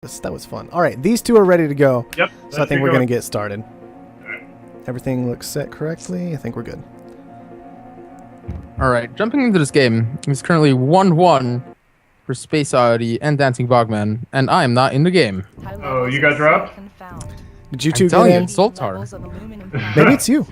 That was fun. All right, these two are ready to go. Yep. So I think we're going to get started. Everything looks set correctly. I think we're good. All right, jumping into this game. It's currently 1-1 for SpaceOddity and Dancing-Bogman, and I am not in the game. Oh, you got dropped? Did you two I'm get telling you, in? it's Zoltar. Maybe it's you.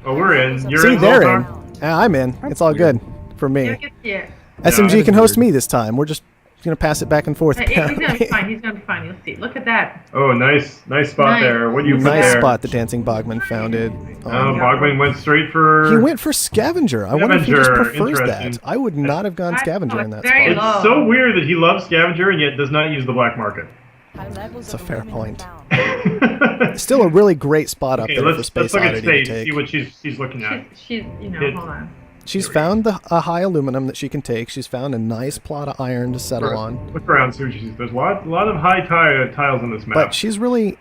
Oh, we're in. You're See, in, they're Zoltar? in. I'm in. It's all good for me. Yeah. SMG can host weird. me this time. We're just going to pass it back and forth. He's gonna be fine. He's gonna be fine. You'll see. Look at that. Oh, nice spot there. What do you put Nice there? spot that Dancing Bogman found it. Bogman went straight for... He went for Scavenger. I wonder if he just prefers that. Interesting. I would not have gone Scavenger in that Very spot. It's so weird that he loves Scavenger and yet does not use the black market. That's a fair point. Still a really great spot up Okay, there for let's look at SpaceOddity to Stace, take. see what she's looking at. She's hold on. She's found a high aluminum that she can take. She's found a nice plot of iron to settle on. Look around, Sushi. There's a lot of high tiles on this map. But she's really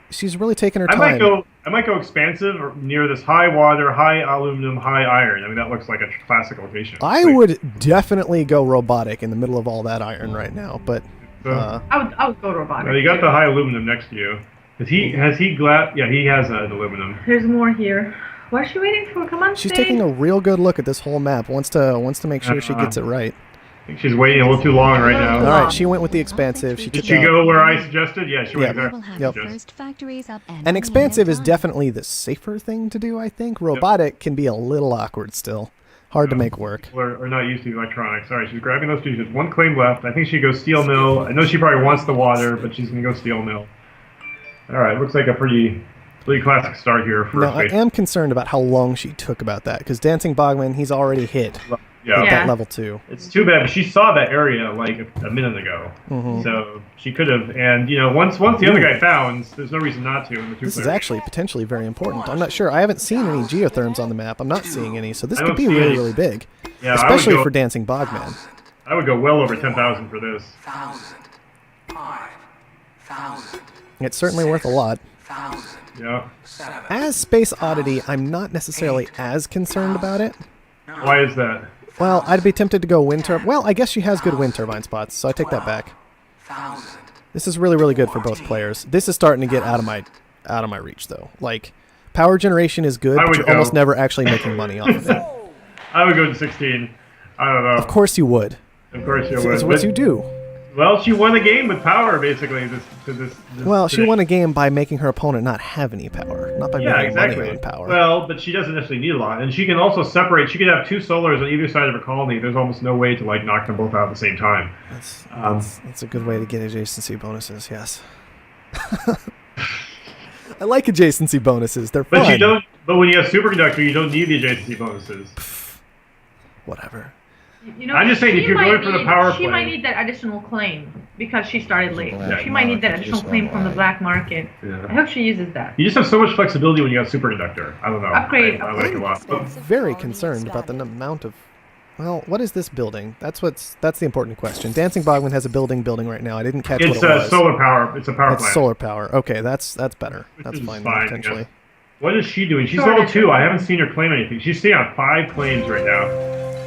taking her time. I might go expansive or near this high water, high aluminum, high iron. I mean, that looks like a classic location. I would definitely go robotic in the middle of all that iron right now. But I would go robotic. you got the high aluminum next to you. Has he glass? Yeah, he has an aluminum. There's more here. What is she waiting for? Come on, she's Stace. taking a real good look at this whole map. Wants to make sure she gets it right. I think she's waiting a little too long right now. All right, she went with the expansive. She Did took she out, go where I suggested? Yeah, she went there. Yep. And expansive is definitely the safer thing to do, I think. Robotic can be a little awkward still. Hard to make work. People are not used to electronics. All right, she's grabbing those two. She has one claim left. I think she goes steel mill. I know she probably wants the water, but she's going to go steel mill. All right, looks like a pretty classic start here for Now, I am concerned about how long she took about that, because Dancing Bogman, he's already hit that level 2. It's too bad, but she saw that area like a minute ago. So she could have, and once the other guy founds, there's no reason not to. In the this is actually potentially very important. I'm not sure. I haven't seen any geotherms on the map. I'm not seeing any, so this could be really, really big. Yeah, especially for Dancing Bogman. I would go well over 10,000 for this. 5,000. It's certainly worth a lot. Yeah. As SpaceOddity, I'm not necessarily as concerned about it. Why is that? Well, I'd be tempted to go wind turbine. Well, I guess she has good wind turbine spots, so I take that back. This is really, really good for both players. This is starting to get out of my reach, though. Like, power generation is good, but you're almost never actually making money off of it. I would go to 16. I don't know. Of course you would. Of course you would. So what you do? Well, she won a game with power, basically. Well, she won a game by making her opponent not have any power, not by making money on power. Well, but she doesn't necessarily need a lot, and she can also separate. She could have 2 solars on either side of her colony. There's almost no way to knock them both out at the same time. That's a good way to get adjacency bonuses. Yes. I like adjacency bonuses. They're fun. But you don't. But when you have superconductor, you don't need the adjacency bonuses. Whatever. I'm just saying, if you're going for the power play, she might need that additional claim because she started late. Yeah. She might need that additional claim from the black market. Yeah. I hope she uses that. You just have so much flexibility when you have superconductor. I don't know. Upgrade. I like it a lot. I'm very concerned about the amount of. Well, what is this building? That's the important question. Dancing Bogman has a building right now. I didn't catch what it was. It's solar power. It's a power plant. It's solar power. Okay, that's better. That's fine potentially. Yes. What is she doing? She's level 2. I haven't seen her claim anything. She's sitting on 5 claims right now.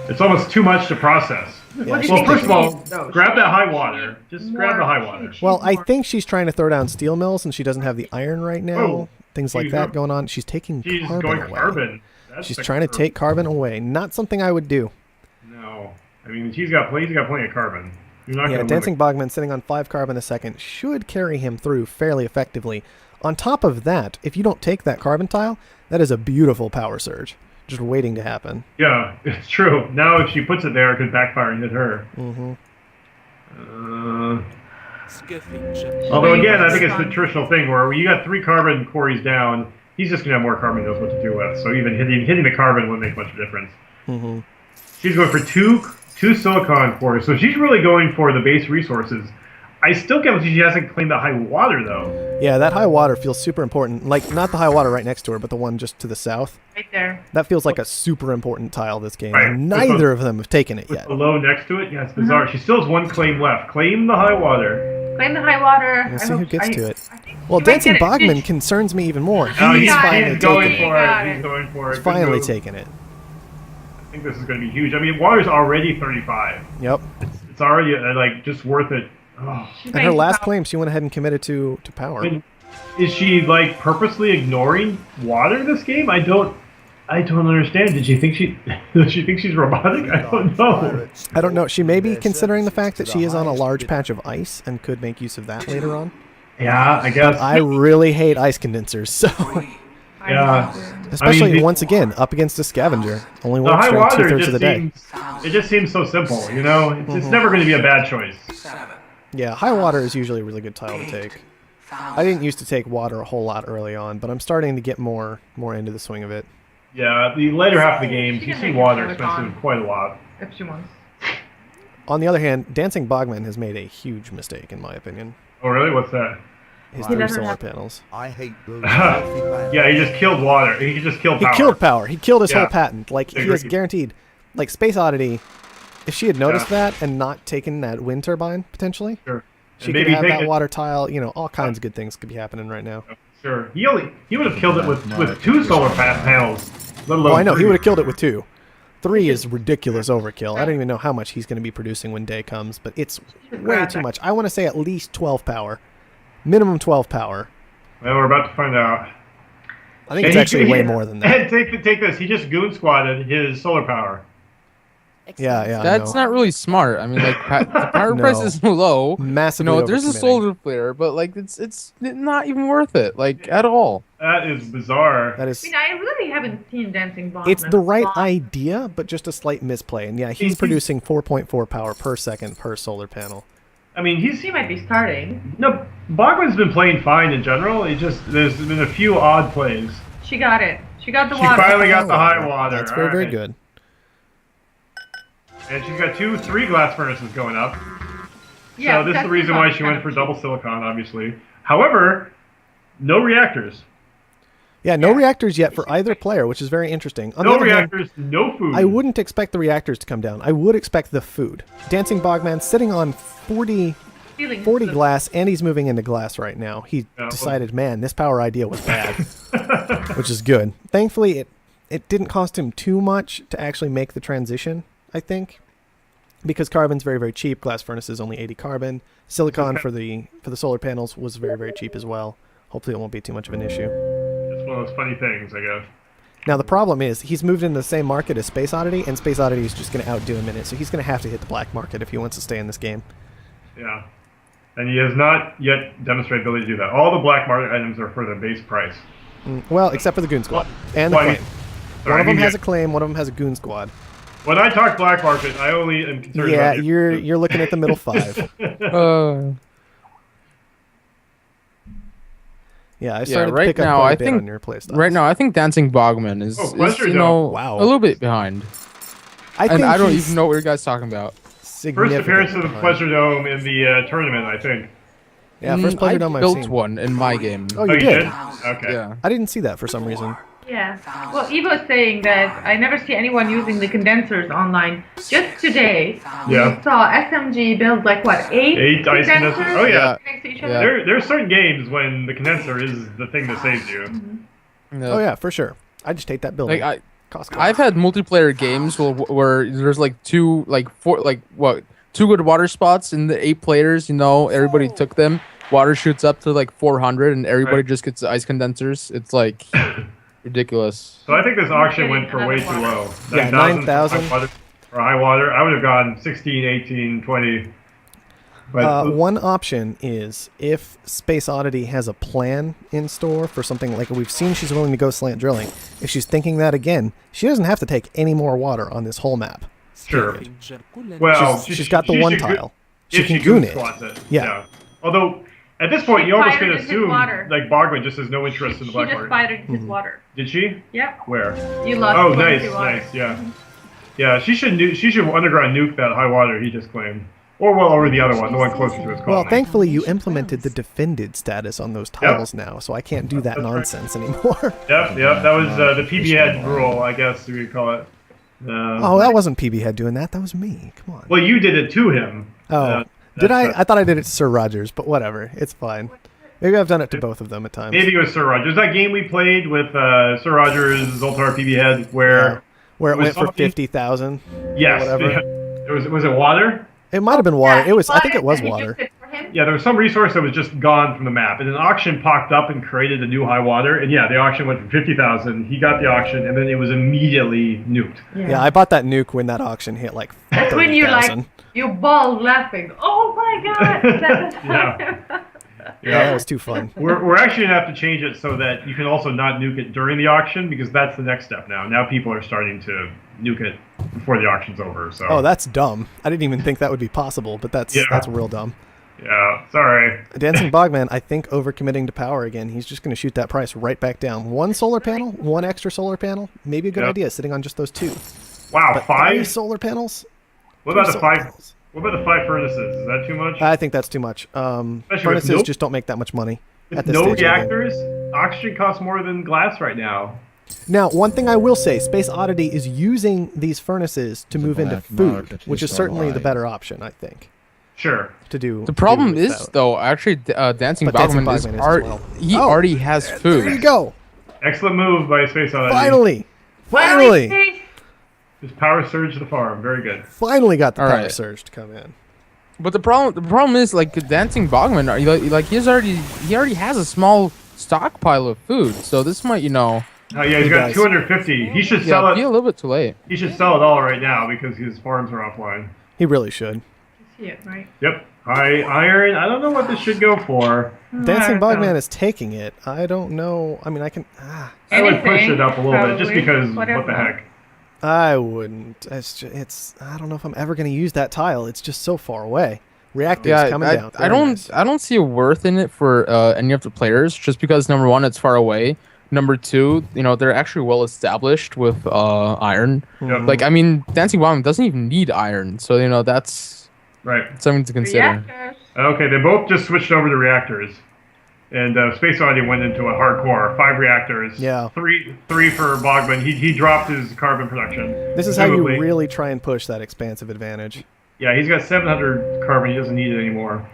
It's almost too much to process. Yeah, well, first of all, grab that high water. Just grab the high water. Well, I think she's trying to throw down steel mills, and she doesn't have the iron right now. Things like that going on. She's taking carbon away. She's trying to take carbon away. Not something I would do. No. I mean, he's got plenty of carbon. Yeah, Dancing Bogman sitting on 5 carbon a second should carry him through fairly effectively. On top of that, if you don't take that carbon tile, that is a beautiful power surge. Just waiting to happen. Yeah, it's true. Now if she puts it there, it could backfire and hit her. Although again, I think it's the traditional thing where you got 3 carbon quarries down, he's just gonna have more carbon he knows what to do with. So even hitting the carbon wouldn't make much of a difference. She's going for two silicon quarries, so she's really going for the base resources. I still can't believe she hasn't claimed that high water, though. Yeah, that high water feels super important. Like, not the high water right next to her, but the one just to the south. Right there. That feels like a super important tile this game, and neither of them have taken it yet. The low next to it? Yeah, it's bizarre. She still has 1 claim left. Claim the high water. Claim the high water. We'll see who gets to it. Well, Dancing Bogman concerns me even more. He's finally going taking for it. it. He's going for it. He's finally taking it. I think this is going to be huge. I mean, water's already 35. Yep. It's already, just worth it. Oh. She's And her making last power. claim, she went ahead and committed to power. And is she like purposely ignoring water this game? I don't understand. Did she think does she think she's robotic? I don't know. I don't know. She may be considering the fact that she is on a large patch of ice and could make use of that later on. Yeah, I guess. I really hate ice condensers, so Yeah. especially I mean, once again up against a scavenger. Only the works high during water 2/3 of the day. it just seems so simple, you know? It's never going to be a bad choice. Yeah, high water is usually a really good tile to take. I didn't used to take water a whole lot early on, but I'm starting to get more into the swing of it. Yeah, the later half of the games, She you can see make water it expensive on. quite a lot. If she wants. On the other hand, Dancing Bogman has made a huge mistake, in my opinion. Oh, really? What's that? His He 3 doesn't solar have- panels. I hate those. Yeah, he just killed water. He just killed He power. killed power. He killed his Yeah. whole patent. Like, he is Agreed. guaranteed. Like, SpaceOddity, if she had noticed Yeah. that and not taken that wind turbine, potentially, Sure. she And could maybe have take that it- water tile. You know, all kinds of good things could be happening right now. Sure. He would have killed it with 2 solar panels. Let alone Oh, I know. He 3. would have killed it with 2. 3 is ridiculous overkill. I don't even know how much he's going to be producing when day comes, but it's way too much. I want to say at least 12 power. Minimum 12 power. Well, we're about to find out. I think it's actually way more than that. And take this. He just goon squatted his solar power. Yeah, yeah. That's no. not really smart. I mean, like the power No. price is low. Massively No, there's a overcommitting. solar flare, but like it's not even worth it, like at all. That is bizarre. That I is. mean, I really haven't seen Dancing Bogman. It's the right a lot. idea, but just a slight misplay. And yeah, he's He's- producing 4.4 power per second per solar panel. I mean, She might be starting. no. Bogman's been playing fine in general. There's been a few odd plays. She got it. She got the She water. finally got the high water. That's very, very Alright. good. And she's got 3 glass furnaces going up. Yeah, So this is that's the reason why kind she of went for cheap. double silicon, obviously. However, no reactors. Yeah, no reactors yet for either player, which is very interesting. On the No other hand, reactors, no food. I wouldn't expect the reactors to come down. I would expect the food. Dancing Bogman sitting on 40 Feeling 40 the- glass, and he's moving into glass right now. He well- decided, man, this power idea was bad, which is good. Thankfully, it didn't cost him too much to actually make the transition, I think, because carbon's very, very cheap. Glass furnace is only 80 carbon. Silicon for the solar panels was very, very cheap as well. Hopefully, it won't be too much of an issue. It's one of those funny things, I guess. Now, the problem is he's moved into the same market as SpaceOddity, and SpaceOddity is just going to outdo him in it, so he's going to have to hit the black market if he wants to stay in this game. Yeah. And he has not yet demonstrated ability to do that. All the black market items are for the base price. Well, except for the Goon Squad and the Well, I mean- claim. Sorry, One of them I mean, has a claim, one of them has a Goon Squad. When I talk black market, I only am concerned Yeah, about you're looking at the middle 5. Yeah, I started right to pick up now, quite a I bit think- on your playstyle. Right now, I think Dancing Bogman is, pleasure, you though. know, Wow. a little bit behind. I And think I don't he's even know what you guys talking about. First appearance of the behind. Pleasure Dome in the tournament, I think. Yeah, first Pleasure Dome I I've built seen. one in my game. Oh, you did? Okay. Yeah. I didn't see that for some reason. Yeah. Well, Evo is saying that I never see anyone using the condensers online. Just today, Yeah. we saw SMG build like what, 8 8 ice condensers. Oh, yeah. next to each Yeah. other. There are certain games when the condenser is the thing that saves you. Oh yeah, for sure. I just hate that building. Like Cost I've had multiplayer games where there's like 2 good water spots in the 8 players. You know, everybody took them. Water shoots up to like 400, and everybody Right. just gets the ice condensers. It's like ridiculous. So I think this auction went for way too low. Yeah, 9,000 9,000. for high water. I would have gone 16, 18, 20. But One option is if SpaceOddity has a plan in store for something like we've seen she's willing to go slant drilling. If she's thinking that again, she doesn't have to take any more water on this whole map. sure. Well, She's got the one tile. She If can she goon goon it. squats it. Yeah. Although at this point, She you almost can pirated his assume water. like Bogman just has no interest in the She black just market. fired his Mm-hmm. water. Did she? Yep. Where? You lost. Oh, 22 nice, water. nice, yeah. Yeah, she should underground nuke that high water he just claimed. Or well over the other one, the one closer to his Well, colony. thankfully you implemented the defended status on those tiles now, so I can't do that That's right. nonsense anymore. Yep, that was the PB head rule, I guess we would call it. Oh, that wasn't PB Head doing that. That was me. Come on. Well, you did it to him. Oh, did I? I thought I did it to Sir Rogers, but whatever. It's fine. Maybe I've done it to both of them at times. Maybe it was Sir Rogers. That game we played with Sir Rogers, Zoltar PB head, where Where it was went for something- 50,000. yes, whatever. it was it water? It might have been water. Yeah, It was. I think he it was and he water. used it for Yeah, there was some resource that was just gone from the map, and an auction popped up and created a new high water. And yeah, the auction went from 50,000. He got the auction, and then it was immediately nuked. Yeah, I bought that nuke when that auction hit like That's when you 30,000. like you ball laughing. Oh my god! That's Yeah, that was too fun. We're actually gonna have to change it so that you can also not nuke it during the auction, because that's the next step now. Now people are starting to nuke it before the auction's over. So. Oh, that's dumb. I didn't even think that would be possible, but that's real dumb. Yeah, sorry. Dancing Bogman, I think, overcommitting to power again. He's just going to shoot that price right back down. One solar panel, one extra solar panel, maybe a good idea, sitting on just those two. Wow, But 5 3 solar panels? What about the solar 5? panels. What about the 5 furnaces? Is that too much? I think that's too much. Furnaces just don't make that much money at this no stage of the game. reactors, oxygen costs more than glass right now. Now, one thing I will say, SpaceOddity is using these furnaces to move into food, which is certainly the better option, I think, Sure. to do. The problem do is, without. though, actually, Dancing But Dancing Bogman is Bogman is as already, well. he Oh, already has food. There you go. Excellent move by SpaceOddity. Finally. Finally, Finally. Just power surge the farm. Very good. Finally got the All power right. surge to come in. But the problem is, like, Dancing Bogman, he already has a small stockpile of food, so this might, Yeah, he's He got does. 250. He should sell be a it. little bit too late. He should sell it all right now because his farms are offline. He really should. see it, right? Yep. Iron. I don't know what this should go for. Dancing I don't Bogman know. is taking it. I don't know. I mean, I can. I would push Anything, it up a little bit just probably. because Whatever. what the heck. I wouldn't. It's. I don't know if I'm ever going to use that tile. It's just so far away. Reactors Yeah, coming down. I Very nice. don't see a worth in it for any of the players, just because number one, it's far away. Number two, they're actually well established with iron. Yep. Like, I mean, Dancing Bogman doesn't even need iron, so that's Right. something to consider. Reactors. Okay, they both just switched over to reactors. And SpaceOddity went into a hardcore. 5 reactors. Yeah. Three for Bogman. He dropped his carbon production. This is how you presumably. really try and push that expansive advantage. Yeah, he's got 700 carbon. He doesn't need it anymore.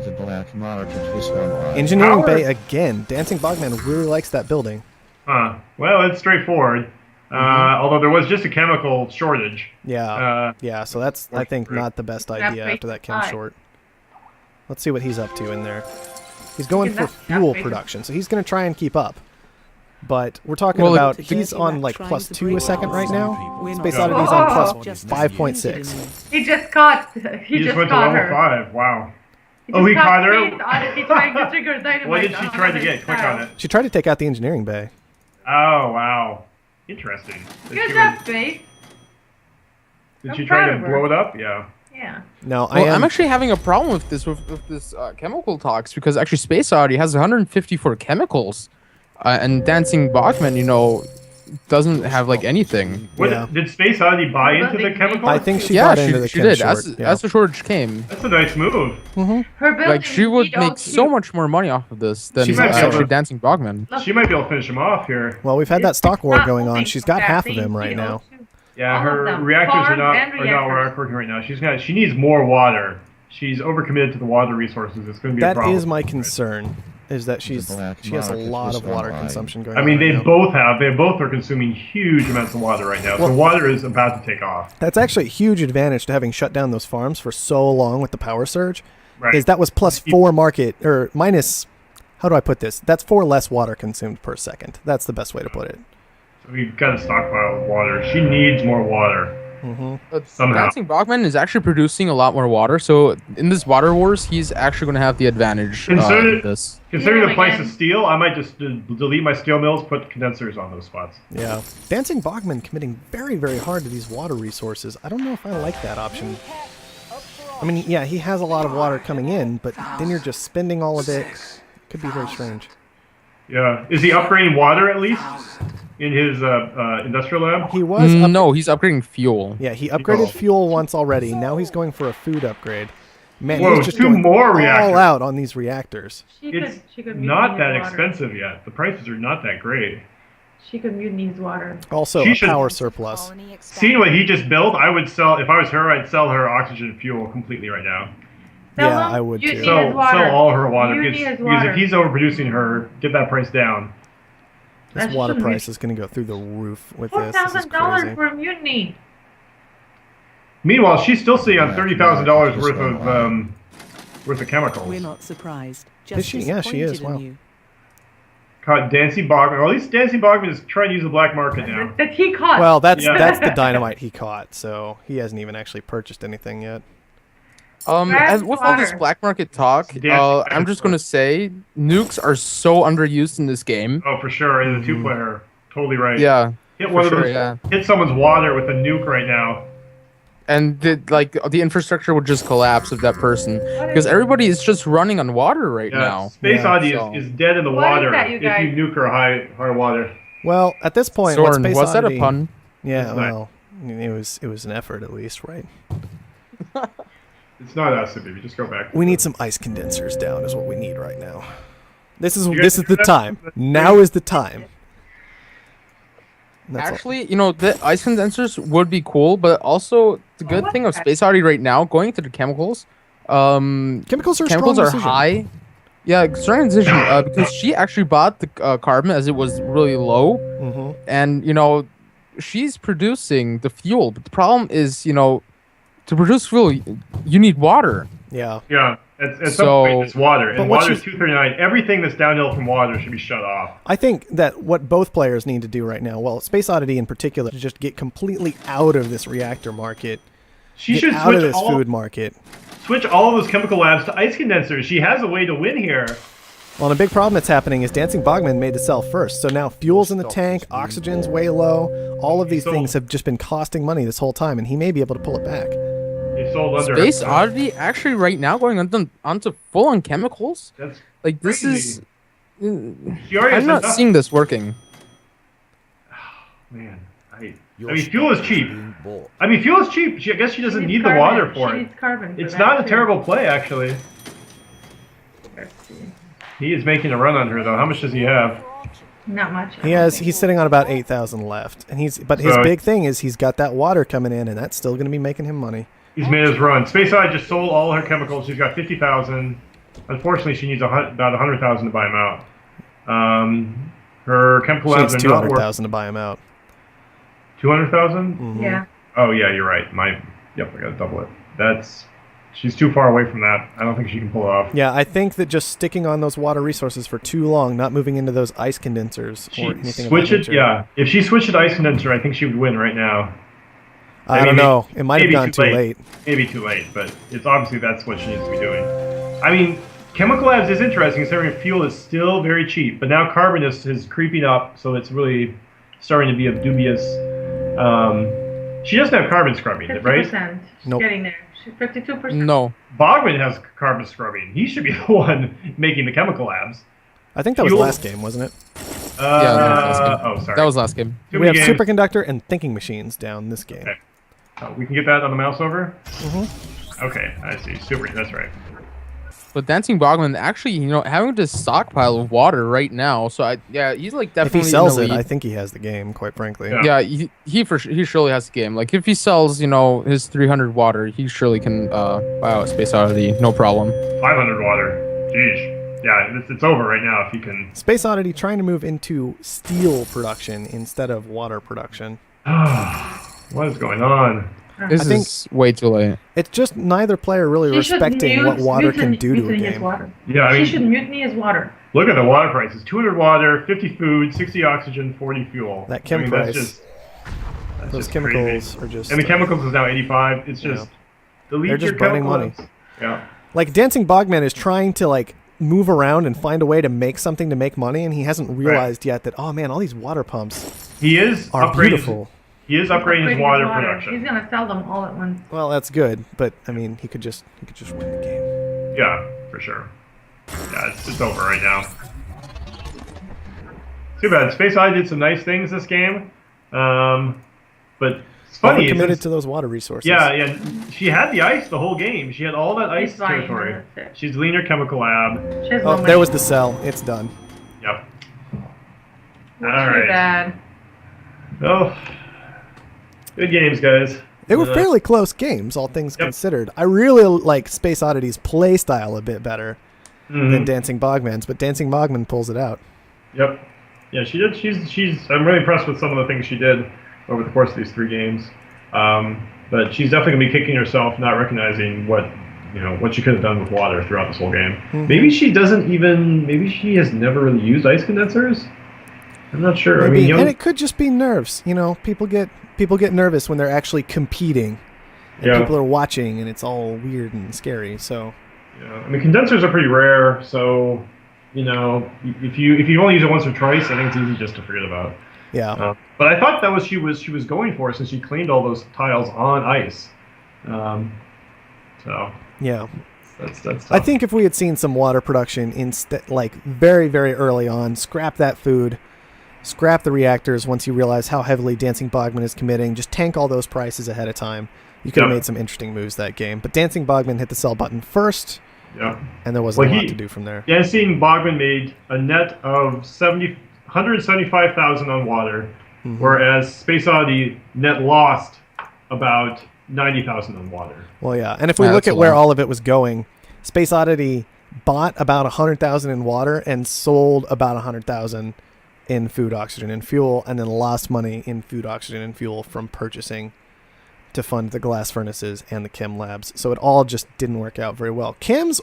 The black market is online. Engineering Power. Bay again. Dancing Bogman really likes that building. Huh. Well, it's straightforward. Although there was just a chemical shortage. Yeah. Yeah, so that's, I think, Right. not the best That's idea after that chem right. short. Let's see what he's up to in there. He's going for That's fuel basic. production, so he's going to try and keep up. But we're talking Well, about, it- he's on like plus 2 a second right now. Space not- Oddity's on Oh. plus 5.6. He just caught. He just went to caught level her. 5. Wow. He Oh, just he caught her? Space Oddity trying to trigger dynamite. What did she on try to another get? Click child. on it. She tried to take out the engineering bay. Oh, wow. Interesting. Did Good she- job, Space. Did I'm she try proud to of her. blow it up? Yeah. Yeah. No, Well, I am. I'm actually having a problem with this chemical talks, because actually SpaceOddity has 154 chemicals, and Dancing Bogman, doesn't have like anything. What, Yeah. Did SpaceOddity buy into the chemical? I think she Yeah, got into the she chem did. short. As, yeah. as the shortage came, That's a nice move. Her building like she would need make all so two. much more money off of this than She's also- actually Dancing Bogman. She might be able to finish him off here. Well, we've had that stock war Not going on. moving She's from got that half of thing, him right now. Yeah, All of her them. reactors are Farms not and reactors. working right now. She needs more water. She's overcommitted to the water resources. It's going to be a That problem. is my concern, is that she has a lot of water online. consumption going I on. mean, right they now. both are consuming huge amounts of water right now. So Well- water is about to take off. That's actually a huge advantage to having shut down those farms for so long with the power surge. Right. Is that was plus 4 market, or minus, how do I put this? That's 4 less water consumed per second. That's the best way to put it. So we've got a stockpile of water. She needs more water. But Somehow. Dancing Bogman is actually producing a lot more water, so in this water wars, he's actually going to have the advantage in this. Considering Yeah, the price again. of steel, I might just delete my steel mills, put condensers on those spots. Yeah. Dancing Bogman committing very, very hard to these water resources. I don't know if I like that option. I mean, yeah, he has a lot of water coming in, but then you're just spending all of it. Could be very strange. Yeah. Is he upgrading water at least in his industrial lab? He was No, he's upgrading fuel. Yeah, he upgraded Oh. fuel once already. Now he's going for a food upgrade. Man, Whoa, he's just 2 going more all reactors. out on these reactors. It's She could not mutiny that his water. expensive yet. The prices are not that great. She could mutiny his water. Also, She a should- power surplus. Seeing what he just built, I would sell, if I was her, I'd sell her oxygen fuel completely right now. Tell Yeah, him I would mutiny too. Sell, his water. sell all her water. Mutiny Because, his because water. if he's overproducing her, get that price down. This That water shouldn't price be- is going to go through the roof with this. This is $4,000 crazy. for a mutiny. Meanwhile, she's still sitting on $30,000 worth of worth of chemicals. We're not surprised. Is Just she? Yeah, she is. disappointed in Wow. you. Caught Dancing Bogman. Well, at least Dancing Bogman is trying to use the black market now. That he caught. Well, that's Yeah. the dynamite he caught, so he hasn't even actually purchased anything yet. As with all this water. black market talk, Dancing I'm just gonna say nukes are so underused in this game. Oh, for sure. And the two-player. Totally right. Yeah, Hit for one of sure, those. yeah. Hit someone's water with a nuke right now. And the infrastructure would just collapse of that person because everybody is just running on water right Yeah. now. SpaceOddity so- is dead in the What is water that, you if guys? you nuke her high water. Well, at this point, what Soren, Space was that a Oddity- pun? Yeah, It's not. well, it was an effort at least, right? It's not us, baby. Just go back. We need some ice condensers down, is what we need right now. This is You this guys is do the that? time. Now is the time. That's all. Actually, the ice condensers would be cool, but also the good what thing of the- Space Oddity right now, going to the chemicals, chemicals are a chemicals strong are decision. high. Yeah, strong decision because she actually bought the carbon as it was really low, Hmm. and she's producing the fuel. But the problem is, to produce fuel, you need water. Yeah. Yeah. At some So- point, it's water. But And what water is she's- 239. Everything that's downhill from water should be shut off. I think that what both players need to do right now, well, Space Oddity in particular, is just get completely out of this reactor market. She Get should out of switch this food market. all of those chemical labs to ice condensers. She has a way to win here. Well, and a big problem that's happening is Dancing Bogman made the sell first, so now fuel's in the tank, oxygen's way low. All of these So- things have just been costing money this whole time, and he may be able to pull it back. They sold under. Space Oddity actually right now going onto full on chemicals. That's Like this crazy. is. She already has I'm not enough- seeing this working. Man, I mean, fuel is cheap. Being bought. I mean, fuel is cheap. I guess she doesn't She need needs the carbon. water for She it. needs carbon for It's that, not a too. terrible play, actually. Let's see. He is making a run on her, though. How much does he have? Not much. He's sitting on about 8,000 left, and his So- big thing is he's got that water coming in, and that's still going to be making him money. He's made his run. SpaceOddity just sold all her chemicals. She's got 50,000. Unfortunately, she needs about 100,000 to buy them out. Her chemical She labs needs are not worth 200,000 to buy him out. 200,000. Mhm. Yeah. Oh yeah, you're right. Yep, I gotta double it. She's too far away from that. I don't think she can pull it off. Yeah, I think that just sticking on those water resources for too long, not moving into those ice condensers She or anything switch of it, that nature. yeah. If she switched to ice condenser, I think she would win right now. I don't Maybe- know. It might have maybe gone too late. Maybe too late, but it's obviously that's what she needs to be doing. I mean, chemical labs is interesting, considering fuel is still very cheap, but now carbon is creeping up, so it's really starting to be a dubious. She doesn't have carbon scrubbing, right? 50%. She's Nope. getting there. She's 52%. No. Bogman has carbon scrubbing. He should be the one making the chemical labs. I think that was Fuel- last game, wasn't it? Yeah, that was last game. Oh, sorry. That was last game. Too We have many games. superconductor and thinking machines down this game. Okay. We can get that on the mouse over? Mhm. Okay, I see. Super, that's right. But Dancing Bogman actually, having this stockpile of water right now. So he's like If definitely he sells in it, the I lead. think he has the game, quite frankly. Yeah. Yeah, he surely has the game. Like if he sells, his 300 water, he surely can buy out Space Oddity, no problem. 500 water. Jeez. Yeah, it's over right now if you can. Space Oddity trying to move into steel production instead of water production. What is going on? This I think- is way too late. It's just neither player really She should respecting what water can mutiny- do to a mutiny his game. water. Yeah, I She mean, should mutiny his water. look at the water prices. 200 water, 50 food, 60 oxygen, 40 fuel. That chem I mean, price. That's Those just chemicals crazy. are just... And the chemicals is now 85. It's Yeah. just... Delete They're just your burning chemical money. labs. Yeah. Like, Dancing Bogman is trying to, move around and find a way to make something to make money, and he hasn't realized yet that, oh man, all these water pumps He is are upgrading. beautiful. He is upgrading his water production. He's gonna sell them all at once. Well, that's good, but, I mean, he could just win the game. Yeah, for sure. Yeah, it's over right now. Too bad. Space Oddity did some nice things this game, but it's funny. Committed since- to those water resources. Yeah. She had the ice the whole game. She had all that ice She's buying territory. her, that's it. She's leaner chemical lab. She has Oh, no there money. was the cell. It's done. Yep. Too Alright. bad. Oh, good games, guys. They were fairly close games, all things Yep. considered. I really like Space Oddity's play style a bit better Mhm. than Dancing Bogman's, but Dancing Bogman pulls it out. Yep. Yeah, she did. She's. I'm really impressed with some of the things she did over the course of these 3 games. But she's definitely gonna be kicking herself, not recognizing what what she could have done with water throughout this whole game. Mhm. Maybe she has never really used ice condensers. I'm not sure. Maybe. I mean, And it could just be nerves. People get nervous when they're actually competing, and Yeah. people are watching, and it's all weird and scary. So yeah, I mean, condensers are pretty rare, so if you only use it once or twice, I think it's easy just to forget about. yeah, But I thought that was she was going for, since she cleaned all those tiles on ice. So yeah. that's tough. I think if we had seen some water production instead, like very, very early on, scrap that food, scrap the reactors once you realize how heavily Dancing Bogman is committing, just tank all those prices ahead of time. You could have Yep. made some interesting moves that game. But Dancing Bogman hit the sell button first, Yeah. and there wasn't Well, a lot to do from there. Dancing Bogman made a net of 175,000 on water, Mhm. whereas SpaceOddity net lost about 90,000 on water. Well, yeah. And if we Yeah, look that's at a where lot. all of it was going, SpaceOddity bought about 100,000 in water and sold about 100,000 in food, oxygen, and fuel, and then lost money in food, oxygen, and fuel from purchasing to fund the glass furnaces and the chem labs. So it all just didn't work out very well. Kim's,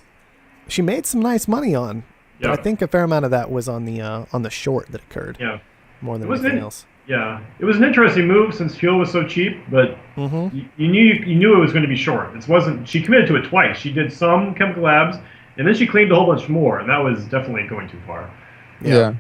she made some nice money on, but Yeah. I think a fair amount of that was on the short that occurred Yeah. more than It was anything in- else. Yeah. It was an interesting move since fuel was so cheap, but Mm-hmm. you knew it was going to be short. It wasn't. She committed to it twice. She did some chemical labs, and then she claimed a whole bunch more, and that was definitely going too far. Yeah.